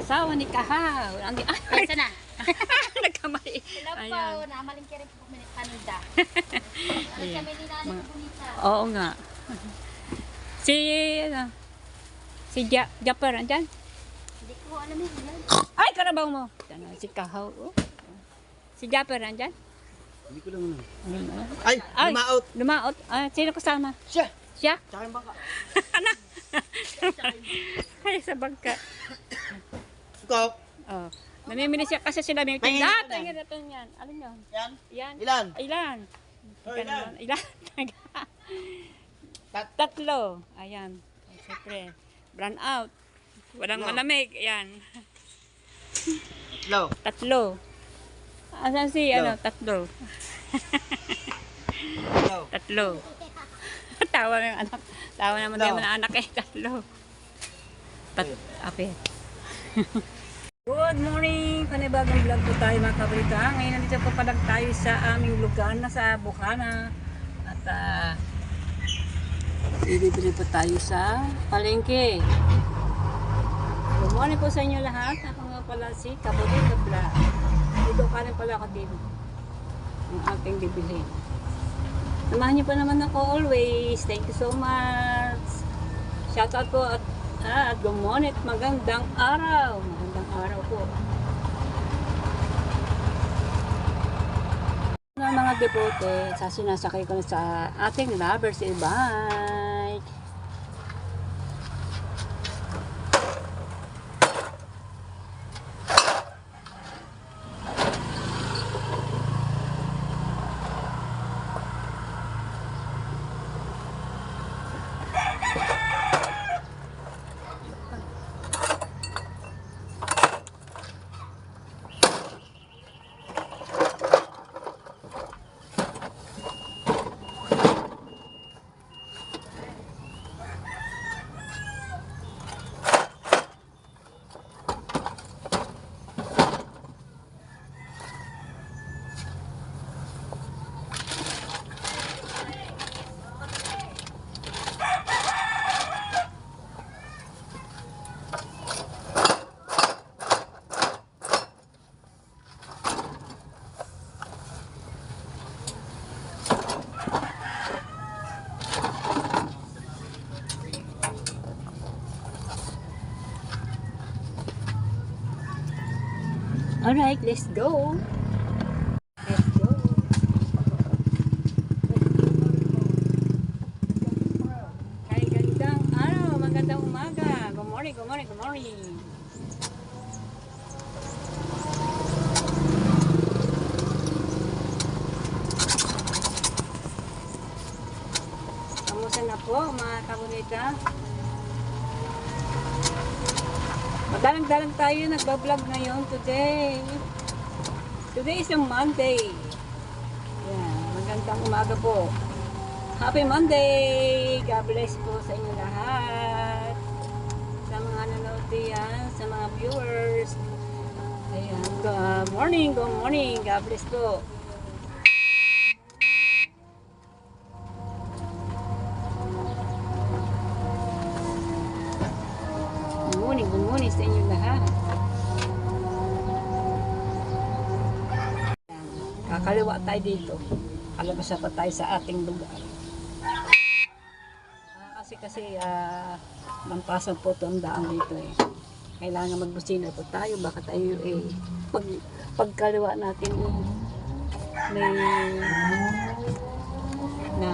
asawa ni Kahaw. Ay, Kaysa na. nagkamali. Hello po, Ayan. namaling ka rin po minit paninda. Ayan. Kami ninanay ko bonita. Oo nga. Si, ano, si Japper, andyan? Hindi ko alam yun. Ay, karabaw mo. Yan, si Kahaw. Oh. Si Japper, andyan? Hindi ko lang ano. Ay, Ay, lumaot. Lumaot. Sino kasama? Siya. Siya? Tsaka yung bangka. Ano? Ay, sa bangka. Ikaw. Oh. Namimili siya kasi sila may Tingin tinda. ka na. Tingin natin yan. Alin yun? Yan. Yan. Ilan? Ilan? Oh, Ika ilan? naman. Ilan? Tatlo. Ayan. Siyempre. Brown out. Walang No. malamig. Ayan. Low. Tatlo. Asan si, No. ano, tatlo. Low. Tatlo. Tawa na yung anak. Tawa naman No. din mga anak eh. Tatlo. Ape. Good morning! Panibagong vlog po tayo mga kabrita. Ngayon nandito po palag tayo sa aming lugar na sa Bukana. At bibili po tayo sa palengke. Good morning po sa inyo lahat. Ako nga pala si Kabuti Kabla. Dito ka rin pala ako din. Ang ating bibili. Samahan niyo pa naman ako always. Thank you so much. Shoutout po at good morning. Magandang araw. Magandang araw po. Mga depote, sinasakay ko na sa ating lovers e-bike. Alright, let's go. Let's go. Kay gandang araw, magandang umaga. Good morning, good morning, good morning. Kamusta na po mga kabunita? Madalang-dalang tayo nagbablog ngayon today. Today is a Monday. Yan, magandang umaga po. Happy Monday! God bless po sa inyo lahat. Sa mga nanonood diyan, sa mga viewers. Ayan, good morning, good morning. God bless po. Good morning sa inyo lahat. Kakaliwa tayo dito. Kalabas pa tayo sa ating lugar. Kasi mampasan po ito ang daan dito eh. Kailangan magbusina po tayo. Baka tayo pagkaliwa natin may na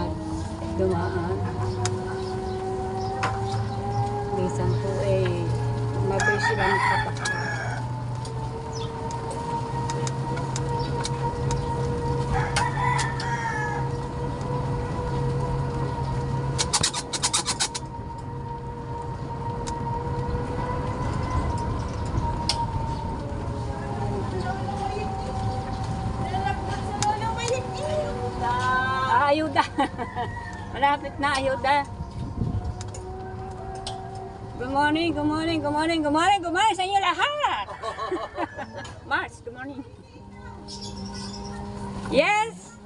dumaan. Minsan po mabilis sila magpapakas. Ayuda! Malapit na, ayuda! Good morning, good morning, good morning, good morning, good morning sa inyo lahat! Mars, good morning. Yes!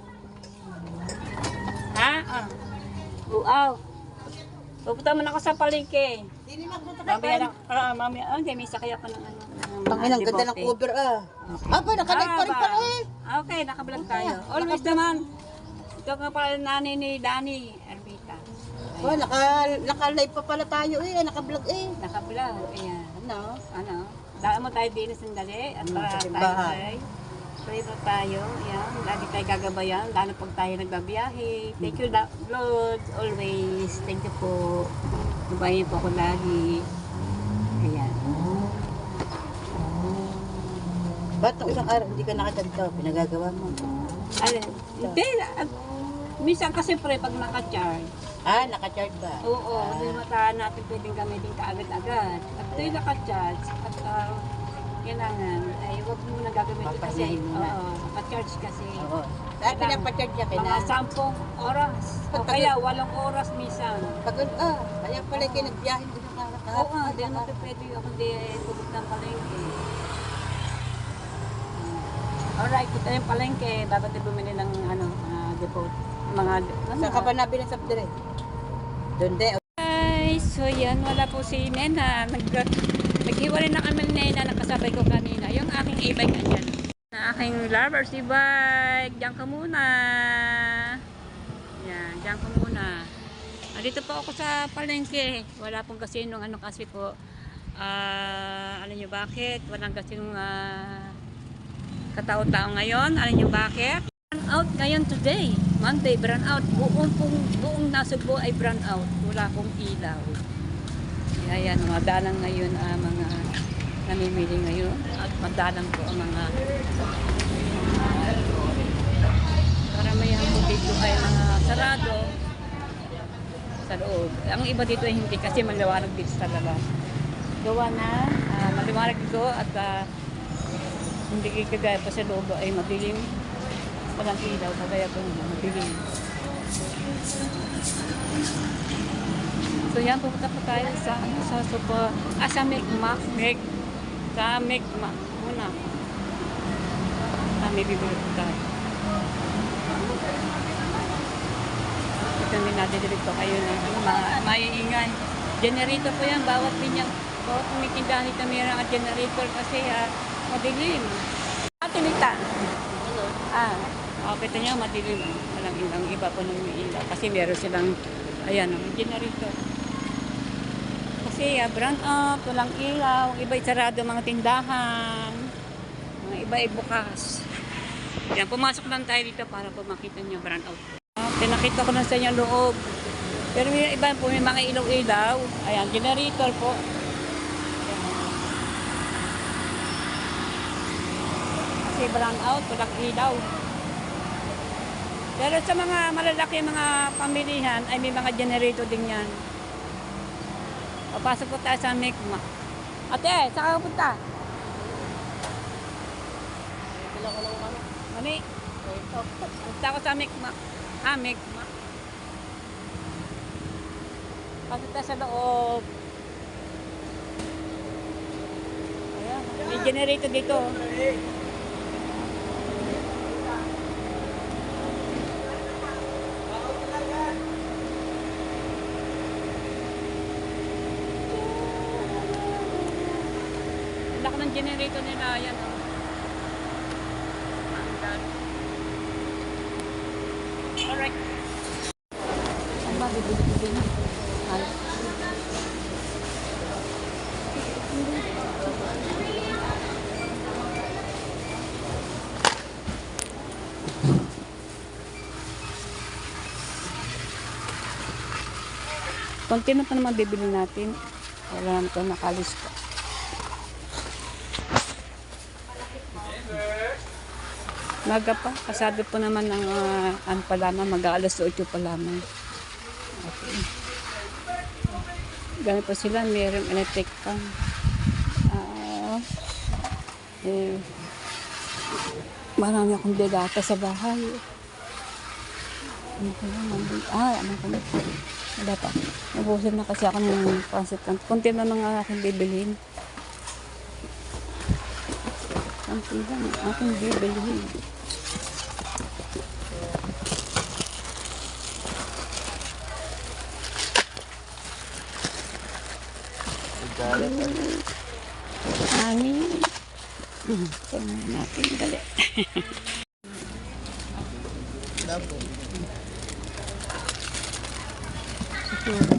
Ha? Uaw. Pupunta mo na ako sa palengke. Mamaya lang, mamaya, hindi, may sakaya pa ng ano. Tanginang ganda ng cover Aba, nakalive pa rin pa rin. Okay, nakablog tayo. Always naman, ito nga pala nanay ni Danny Ermita. Oh, naka-live pa pala tayo naka-vlog Nakablog, ayan. Ano? Daan mo tayo din sandali at para sa tayo simbahan. ay pray pa tayo. Ayan, lagi tayo gagabayan, lalo pag tayo nagbabiyahe. Thank you, Lord, always. Thank you po. Gabayan po ako lagi. Ayan. Ba't nung isang araw hindi ka nakaganto? Pinagagawa mo. Alin? Hindi. Minsan kasi pre, pag naka-charge, Naka-charge ba? oo, hindi matahan natin pwedeng gamitin kaagad-agad. At ito'y naka-charge at kailangan ay huwag mo na gagamitin kasi. Papahingahin mo na. Oo, naka-charge kasi. Oo. Dahil pinapacharge niya Mga 10 oras. O kaya 8 oras minsan. Pagod kaya pala kayo nagbiyahe din ng araw Oo, hindi naman pwede ako hindi tubog ng palengke. Alright, ito yung palengke. Dapat tayo bumili ng depot. Saan ka ba nabili sa dire? Doon de. Guys, so yan, wala po si Nena. Naghiwalay na kami ni Nena, nakasabay ko kanina. Yung aking e-bike andyan. Na aking lovers e-bike. Diyan ka muna. Yan, diyan ka muna. Dito po ako sa palengke. Wala pong kasinong kasi po. Alam nyo bakit? Walang kasinong katao-tao ngayon. Alam nyo bakit? Brand out ngayon today. Monday, brand out. Buong Nasugbo ay brand out. Wala pong ilaw. Kaya yan, madalang ngayon mga namimili ngayon. At madalang po ang mga karamihan po dito ay mga sarado sa loob. Ang iba dito ay hindi kasi maliwanag dito sa labas. Gawa na maliwanag dito at hindi kagaya pa sa loob ay madilim. Walang ilaw, kagaya po madilim. So yan, pupunta po tayo sa sa Mekmak muna. May bibili po tayo. Ito din natin dito kayo ng maiingay. Generator po yan, bawat pinyang bawat kumikindahan dito mayroon ang generator kasi madilim. Tinita. Kita niya madilim. Walang ilang iba po nung ilaw kasi meron silang ayan, generator. Kasi brand out, walang ilaw, iba sarado mga tindahan, mga iba ay bukas. Yan, pumasok lang tayo dito para po makita niyo brand out. Pinakita ko na sa inyo loob. Pero may iba po, may mga ilaw-ilaw. Ayan, generator po. Kasi brand out, walang ilaw. Pero sa mga malalaki mga pamilihan ay may mga generator din yan. Papasok po tayo sa Mekmak. Ate, saan ka punta? Kailan ko lang Mani? Punta ako sa Mekmak. Mekmak. Pasok tayo sa loob. Ayan, may generator dito. Laki ng generator nila, yan Alright. Ano ba, bibili ko din? Konti na pa naman bibili natin. Wala naman ito nakalis pa. Maga pa. Kasabi po naman ng ano pa lamang, mag-aalas 8 pa lamang. Okay. Ganun po sila, mayroong electric pan. Marami akong delata sa bahay. Ano ko na? Wala pa. Nabusin na kasi ako ng pancit. Kunti na mga aking bibilhin. Kunti lang aking bibilhin. Hangin. Tingnan natin dali. Siguro,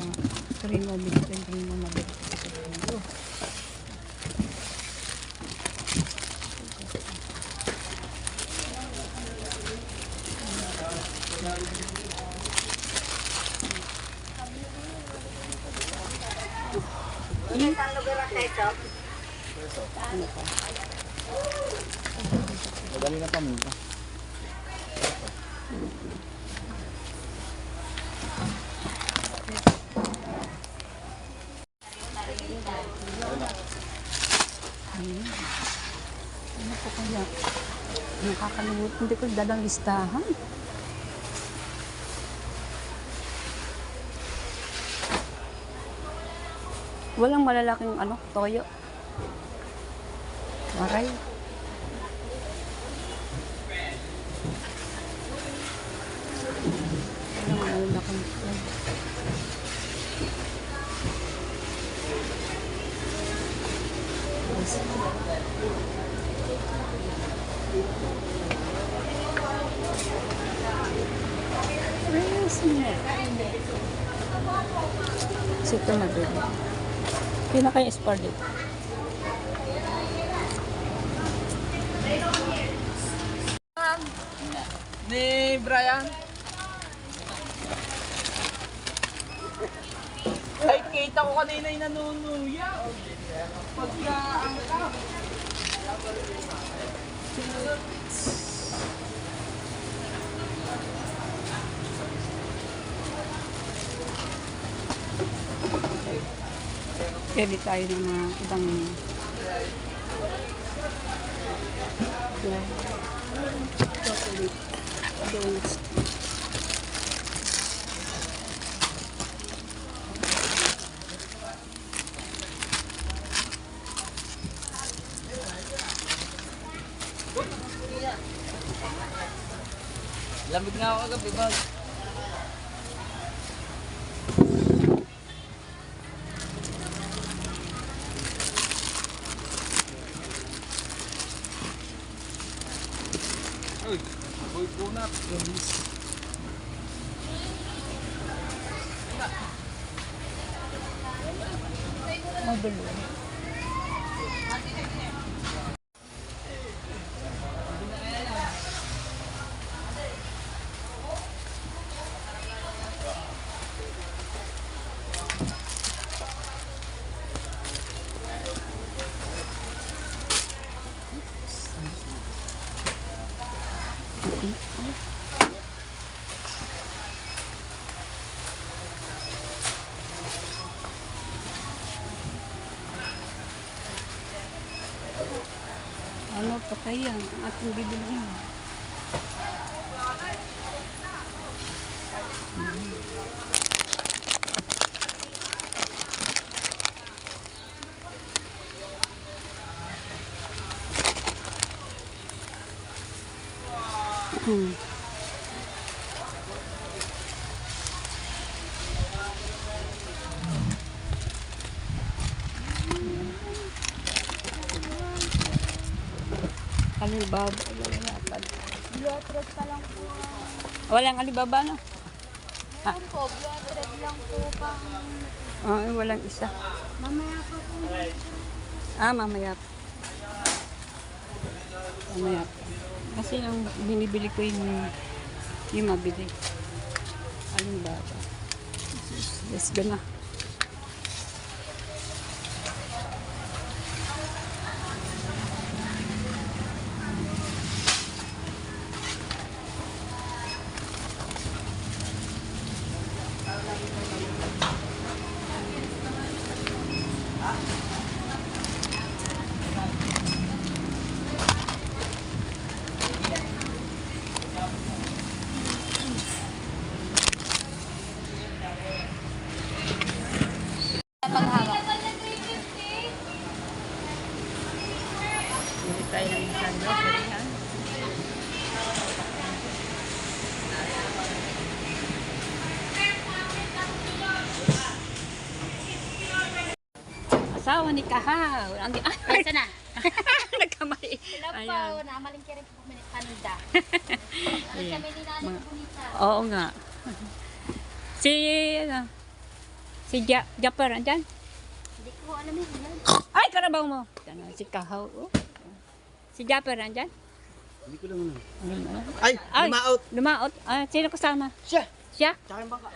primo bilitin, primo mabilis. Madali na pamunta. Ano po kaya? Nakakalimutan. Hindi ko dalang listahan. Walang malalaking toyo. Waray. Walang malalaking toyo. Kasi ito mabili. Pinaka yung spar dito. Ni Brian. Ay, kita ko kanina yung nanunuya. Pagka ang Pwede tayo ng mga ibang chocolate donuts. lamig nga ako kagabi, bag. Uy, boy punat. Mabalo. Ano pa kaya ang ating bibilhin? Alibaba. Blue pa lang po. Walang alibaba, no? Meron po, blue lang po pang Walang isa. mamaya pa po. Mamaya pa. Mamaya pa. Kasi yung binibili ko yung mabili. Alibaba. Let's go na. Bili tayo ng isang grocery, ha? Asawa ni Kahaw. Ay, Isa na. nagkamali. Hello po, Ayan. namalingki rin po minit paninda. Ay, kami ni Nanay Mga- Bonita. Oo nga. Si, ano, si Japper, andyan? Hindi ko alam yun. Ay, karabaw mo. Ano, si Kahaw. Oh. Si Japper, andyan? Hindi ko lang ano. Ano? Ay, Ay, lumaot. lumaot. Ah, sino kasama? Siya. Siya? Tsaka yung baka.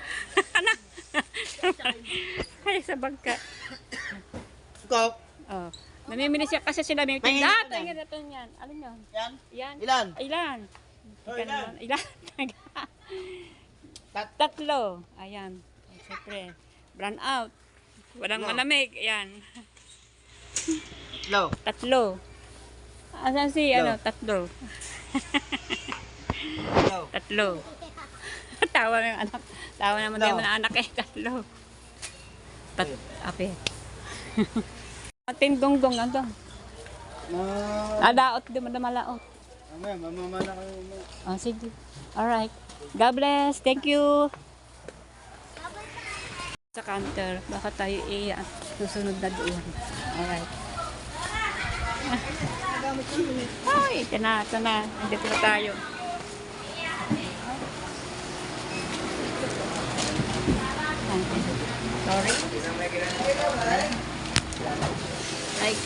Ay, sa bangka. Ikaw. Oh. Namimili siya kasi sila may Tingin tinda. ko na. Tingin natin yan. Alin yun? Yan. Yan. Ilan? Ilan? Oh, Ika ilan? naman. Ilan? Tatlo. Ayan. Siyempre. Brown out. Walang No. malamig. Ayan. Low. Tatlo. Asan si, No. ano, tatlo. Low. Tatlo. Tawa ng anak. Tawa naman No. din ng anak eh. Tatlo. Ape. Ating donggong ano. Nadaot din mo na malaot. Mamaya, mamamana kayo. Oh, sige. Alright. God bless. Thank you. Sa counter. Baka tayo susunod na doon. Alright. Ay, ito na. Andito na tayo. Sorry. Like,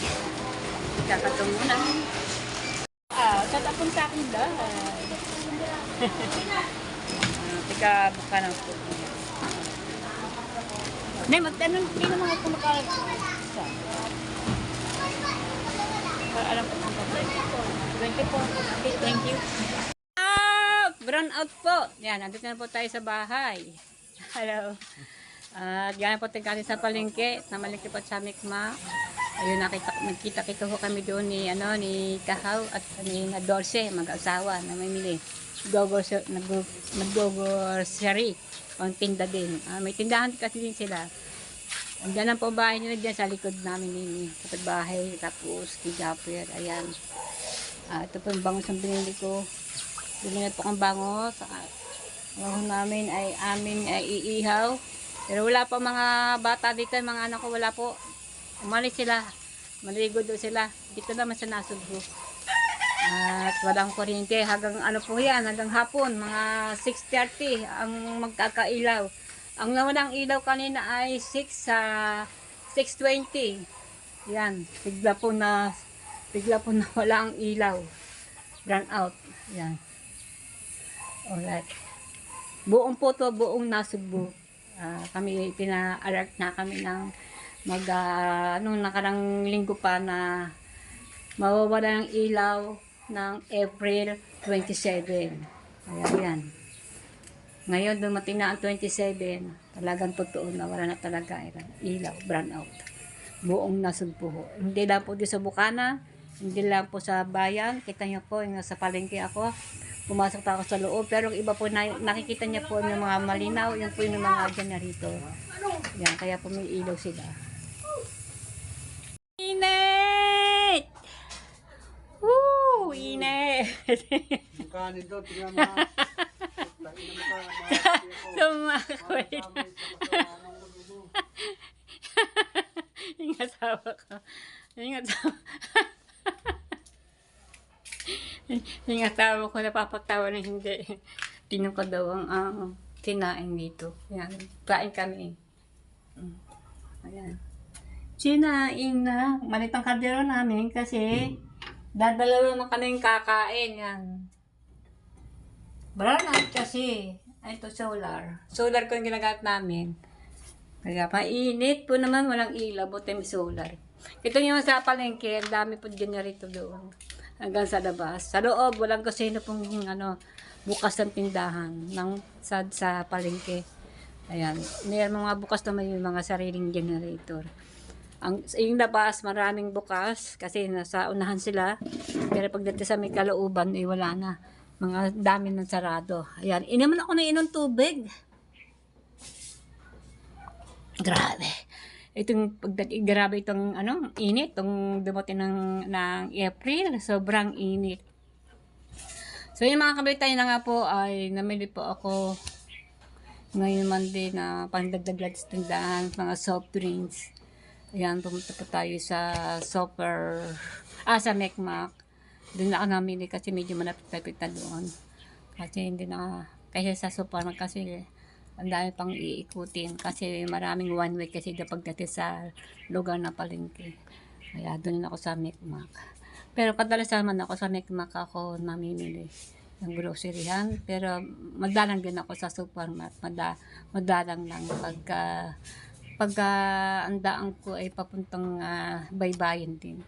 kakatung muna. Saan napunta akong dahay? Tika, buka ng food. Nay, magtanong, hindi naman ako kumakain. Para alam ko kung 24. Okay, thank you. Brown out po. Yan, nandito na po tayo sa bahay. Hello. Diyan po tayo kasi sa palengke. Namalengke po sa Mikma. Ayun, nagkita-kita ho kami doon ni Kahaw at ni Dulce, mag-asawa na mamili. Nag-grocery. Ang tinda din. May tindahan kasi din sila. Andiyan lang po bahay nila dyan sa likod namin ni kapitbahay. Tapos, Japper. Ayan. Ito po yung bangos ang binili ko. Bumili po akong bangos. Ang namin ay amin ay iihaw. Pero wala pa mga bata dito. Mga anak ko wala po. Umalis sila. Maligo doon sila. Dito naman sa Nasugbo. At walang kuryente. Hanggang ano po yan. Hanggang hapon. Mga 6:30 ang magkakailaw. Ang nawalang ilaw kanina ay 6:20. Yan. Bigla po na wala ang ilaw. Run out. Yan. Alright. Buong po to, buong Nasugbo. Kami, pina-alert na kami ng nung nakarang linggo pa na mawawala ng ilaw ng April 27. Kaya yan. Ngayon, dumating na ang 27. Talagang totoo na wala na talaga ilaw, brown out. Buong Nasugbo. Hindi lang po dito sa Bukana, hindi lang po sa bayan. Kita niyo po, yung sa palengke ako. Pumasok pa ako sa loob. Pero iba po, nakikita niya po yung mga malinaw. Yung po yung mga generator. Yan, kaya po may ilaw sila. Init! Woo! Init! Yung kanin doon, tingnan mo. Sumakwit. Yung asawa ko. Yung asawa ko napapatawa na hindi. Tinan ko daw ang kinain dito. Yan. Kain kami. Ayan. Sinaing na. Malit ang kaldero namin kasi dadalawa naman kami kakain. Yan. Brown kasi. Ito solar. Solar ko yung ginagamit namin. Kaya painit po naman. Walang ilaw. Buti may solar. Ito yung sa palengke. Ang dami po generator doon. Hanggang sa labas. Sa loob, walang kusino pong bukas ng tindahan sa palengke. Ayan. May mga bukas na may mga sariling generator. Yung labas, maraming bukas kasi nasa unahan sila. Pero pagdating sa may kalooban, wala na. Mga dami ng sarado. Ayan. Inaman ako na inom tubig. Grabe. Grabe itong init, itong dumating ng April, sobrang init. So yung mga kabitay na nga po ay namili po ako ngayon Monday na pandagdag sa tindahan, mga soft drinks. Ayan, pumunta po tayo sa sa Mekmak. Doon na ako namili kasi medyo malapit-lapit na doon. Kasi hindi na, kasi sa super kasi ang dami pang iikutin kasi maraming one way kasi pagdating sa lugar na palengke. Kaya doon na ako sa Mekmak. Pero kadalasan naman ako sa Mekmak ako namimili ng groceryhan. Pero madalang din ako sa supermarket. Madalang lang pagka ang daan ko ay papuntang baybayin din.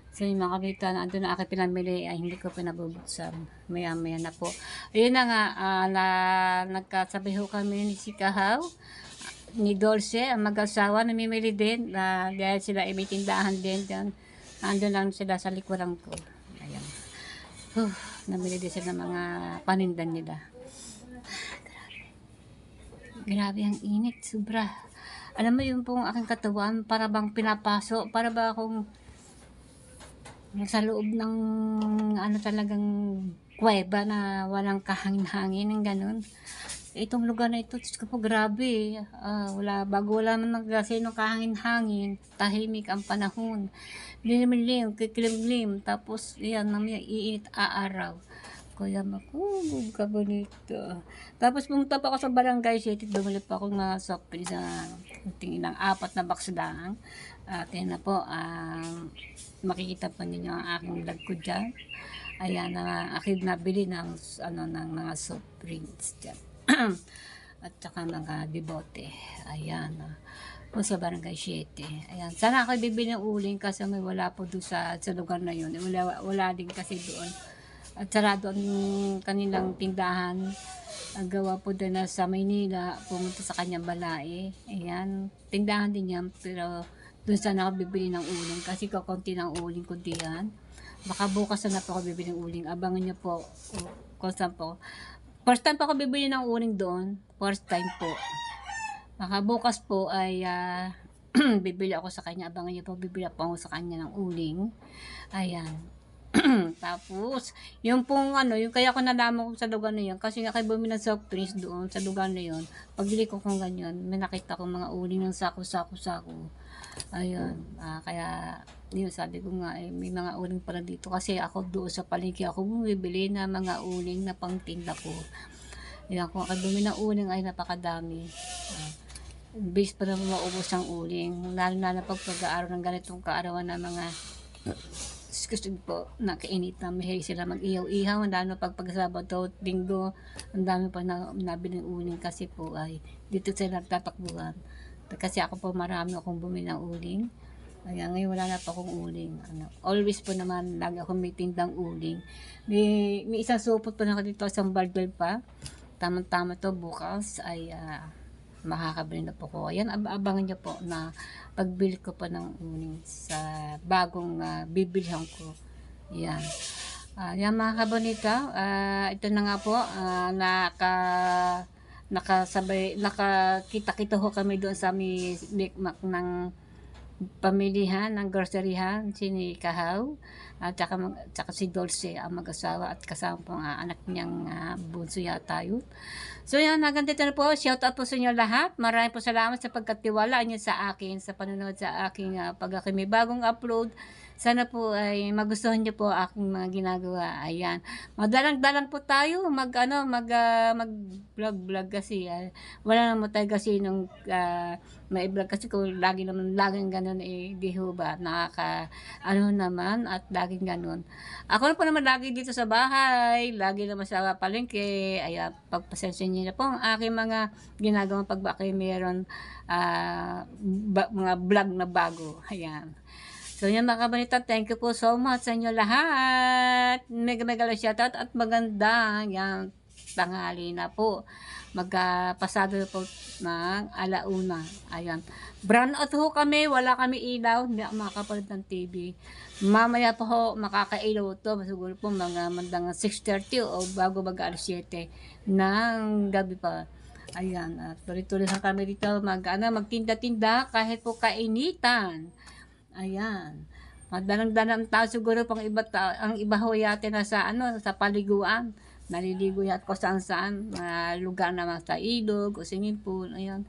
So yung mga kapitan, andun na aking pinamili ay hindi ko pinabubuksan. Maya-maya na po. Ayun na nga, nagkasabi ho kami ni si Kahaw, ni Dulce, ang mag-asawa, namimili din. Dahil sila ay may tindahan din dyan. Andun lang sila sa likuran ko. Ayan. Namili din sila ng mga panindan nila. Grabe ang init, sobra. Alam mo yung pong aking katawan, para bang pinapaso, para ba akong sa loob ng talagang kuweba na walang kahangin-hangin ng ganun. Itong lugar na ito, Diyos ko po, grabe. Bago wala man kasi ng kahangin-hangin, tahimik ang panahon. Limlim, kikilimlim, tapos yan, namaya iinit aaraw. Kaya makulog ka bonito. Tapos pumunta pa ako sa barangay city, bumili pa ako nga soft drinks sa tingin ng 4 na box lang. At yan na po, makikita po ninyo ang aking vlog ko dyan. Ayan, aking nabili ng mga soft drinks dyan. At saka mga bibote. Ayan, po sa barangay 7. Ayan, sana ako bibili ng uling kasi may wala po doon sa lugar na yun. Wala din kasi doon. At sarado ang kanilang tindahan. Ang gawa po doon na sa Maynila, pumunta sa kanyang balai. Ayan, tindahan din yan, pero doon sana ako bibili ng uling kasi kakunti ng uling ko diyan. Baka bukas na po ako bibili ng uling. Abangan nyo po kung saan po. First time po ako bibili ng uling doon. First time po. Baka bukas po ay bibili ako sa kanya. Abangan nyo po, bibili po ako sa kanya ng uling. Ayan. Tapos, yung pong yung kaya ko nalaman ko sa lugar na yun, kasi nga kayo bumili ng soft drinks doon sa lugar na yun, pagbili ko kung ganyan, may nakita ko mga uling ng sako. Ayun, kaya, yun, sabi ko nga, may mga uling pala dito, kasi ako doon sa palengke, ako bumibili na mga uling na pangtinda ko. Yan, kung kayo bumili ng uling ay napakadami. Base pa naman maubos ang uling, lalo na pag-aaral ng ganitong kaarawan na mga gusto po, nakainit na mahilig sila mag-ihaw-ihaw, ang dami pag Sabado, Linggo, ang dami pa na nabiling uling kasi po ay dito sila nagtatakbuhan. Kasi ako po marami akong bumili ng uling. Kaya ngayon wala na pa akong uling. Always po naman, lagi ako may tindang uling. May isang supot pa na ako dito, isang barbell pa. Tamang-tama to bukas ay makakabili na po ko. Ayan, abangan niyo po na pagbili ko pa ng uling sa bagong bibilhan ko. Yan. Yan mga kabonita, ito na nga po, nakakita-kita ho kami doon sa Mekmak ng pamilihan, ng groceryhan, si Kahaw, at saka si Dulce, ang mag-asawa, at kasama po ang anak niyang bunso yata yun. So yan, hanggang dito na po, shout out po sa inyo lahat. Maraming po salamat sa pagkatiwala niyo sa akin, sa panonood sa aking pag may bagong upload. Sana po ay magustuhan niyo po aking mga ginagawa. Ayan. Madalang-dalang po tayo mag-vlog kasi wala naman tayo kasi nung may vlog kasi kung laging ganun di ho ba naman at laging ganun. Ako na po naman lagi dito sa bahay, lagi naman sa palengke. Ayan, pagpasensya niyo na po ang aking mga ginagawang pagbaki meron mga vlog na bago. Ayan. So yan mga kabanita, thank you po so much sa inyo lahat. Mega shoutout at maganda yan tanghali na po. Magpasado po ng alauna. Ayan. Brown out ho kami, wala kami ilaw, hindi ako makakapalit ng TV. Mamaya po ho, makakailaw to, siguro po mga mandang 6:30 o bago mag-alas 7 ng gabi pa. Ayan, tuloy-tuloy sa kami dito magtinda-tinda kahit po kainitan. Ayan. Madalang-dalang tao siguro pang ang iba ho yate na sa sa paliguan. Naliligo yat ko saan-saan, lugar naman sa ilog o swimming pool. Ayan.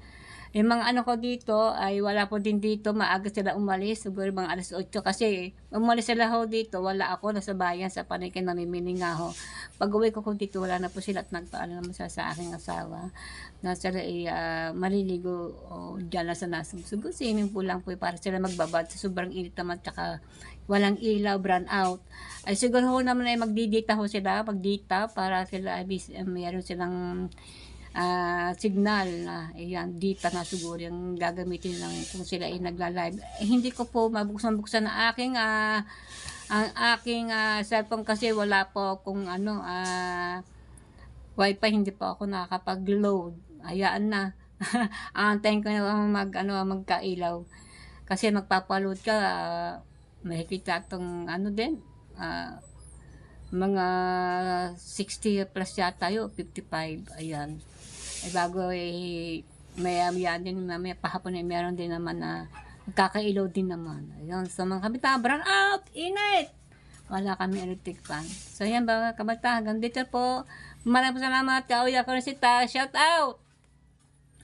Yung mga ano ko dito ay wala po din dito, maaga sila umalis, siguro mga alas 8 kasi umalis sila ho dito, wala ako, nasa bayan sa palengke namimili nga ho. Pag uwi ko dito, wala na po sila at nagpaano naman sa aking asawa na sila ay maliligo o dyan na sa nasugsugo, swimming pool lang po para sila magbabad sa sobrang init naman tsaka walang ilaw, brown out. Ay siguro ho naman ay magdidita ho sila, magdita para sila ay mayroon silang signal na ayan, dita na siguro yung gagamitin lang kung sila ay nagla-live. Hindi ko po mabuksan-buksan ang aking cellphone kasi wala po kung wifi, hindi po ako nakakapag-load. Hayaan na. Antayin ko na magkailaw. Kasi magpapaload ka, makikita itong din, mga 60 plus yata yun, 55, ayan. Bago maya din, mamaya pahapon meron din naman na magkakailaw din naman. Ayun, so mga kabita, brown out, init! Wala kami electric fan. So yan mga kabata, hanggang dito po. Maraming salamat, Kauya Corsita, shout out!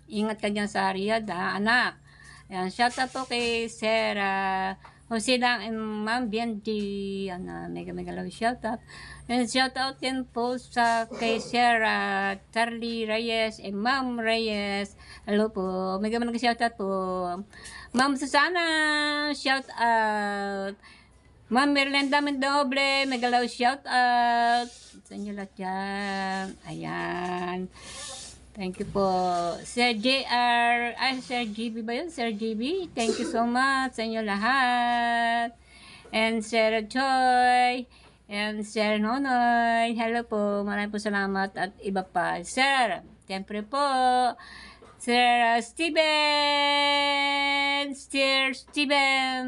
Ingat ka dyan sa Riyadh, anak. Ayan, shout out po kay Sarah Jose lang and Ma'am Bianchi, mega love shout out. And shout out din po sa kay Sarah, Charlie Reyes, and Ma'am Reyes. Hello po, mega shout out po. Ma'am Susana, shout out. Ma'am Merlenda Mendoble, mega love shout out. Sa inyo lahat yan. Ayan. Thank you po. Sir JR, Sir GB ba yun? Sir GB, thank you so much sa inyo lahat. And Sir Choi, and Sir Nonoy, hello po, maraming po salamat at iba pa. Sir, siyempre po, Sir Steven,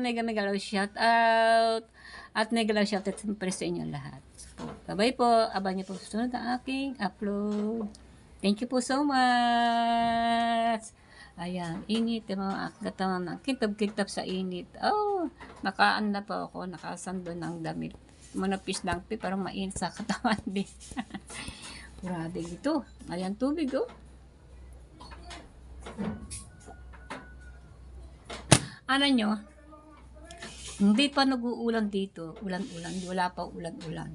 mega love shout out. At mega love shout out siyempre sa inyo lahat. Bye-bye po, abangan niyo po susunod ang aking upload. Thank you po so much. Ayan, init yung mga katawan ng kitab-kitab sa init. Oh, nakaanda pa ako, nakasando ng damit. Manapis lang po, parang mainit sa katawan din. Grabe ito. Ayan, tubig oh. Ano nyo? Hindi pa nag-uulan dito. Ulan-ulan. Wala pa ulan-ulan.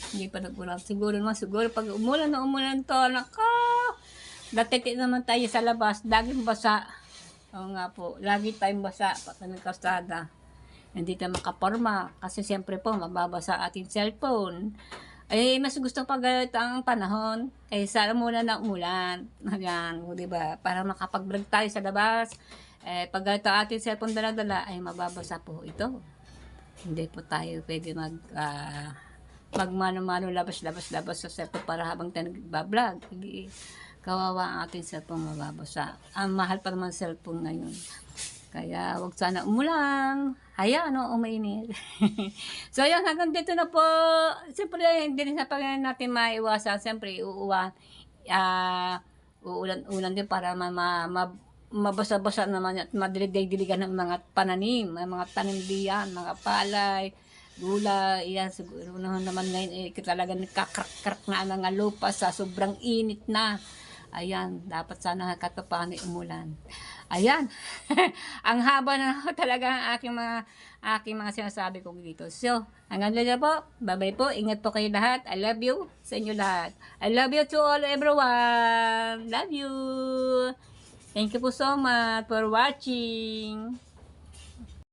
Hindi pa nag-ulan. Siguro pag umulan na umulan to, datiti naman tayo sa labas. Laging basa. Oo nga po. Lagi tayong basa. Pati ng kastada. Hindi tayo makaporma. Kasi siyempre po, mababasa ating cellphone. Ay, mas gusto pag ang panahon. Kaysa umulan na umulan. Ayan, diba? Para makapag-vlog tayo sa labas. Pag ito ating cellphone dala-dala, ay mababasa po ito. Hindi po tayo pwede magmano-mano labas sa cellphone para habang tayo nagbablog. Hindi, kawawa ang ating cellphone, mababasa. Ang mahal pa naman cellphone ngayon. Kaya wag sana umulan. Hayaan umainit. So yun, hanggang dito na po. Siyempre, hindi rin sa pagkain natin maiwasan. Siyempre, uulan din para mabasa-basa naman at madilig-diligan ng mga pananim, mga tanim diyan, mga palay, gulay, yan siguro naman ngayon talaga nakakrak na ang mga lupa sa sobrang init na. Ayan, dapat sana katupahan ni umulan. Ayan, ang haba na talaga ang aking mga sinasabi ko dito. So, hanggang dito po, bye-bye po, ingat po kayo lahat, I love you sa inyo lahat. I love you to all everyone, love you. Thank you po so much for watching.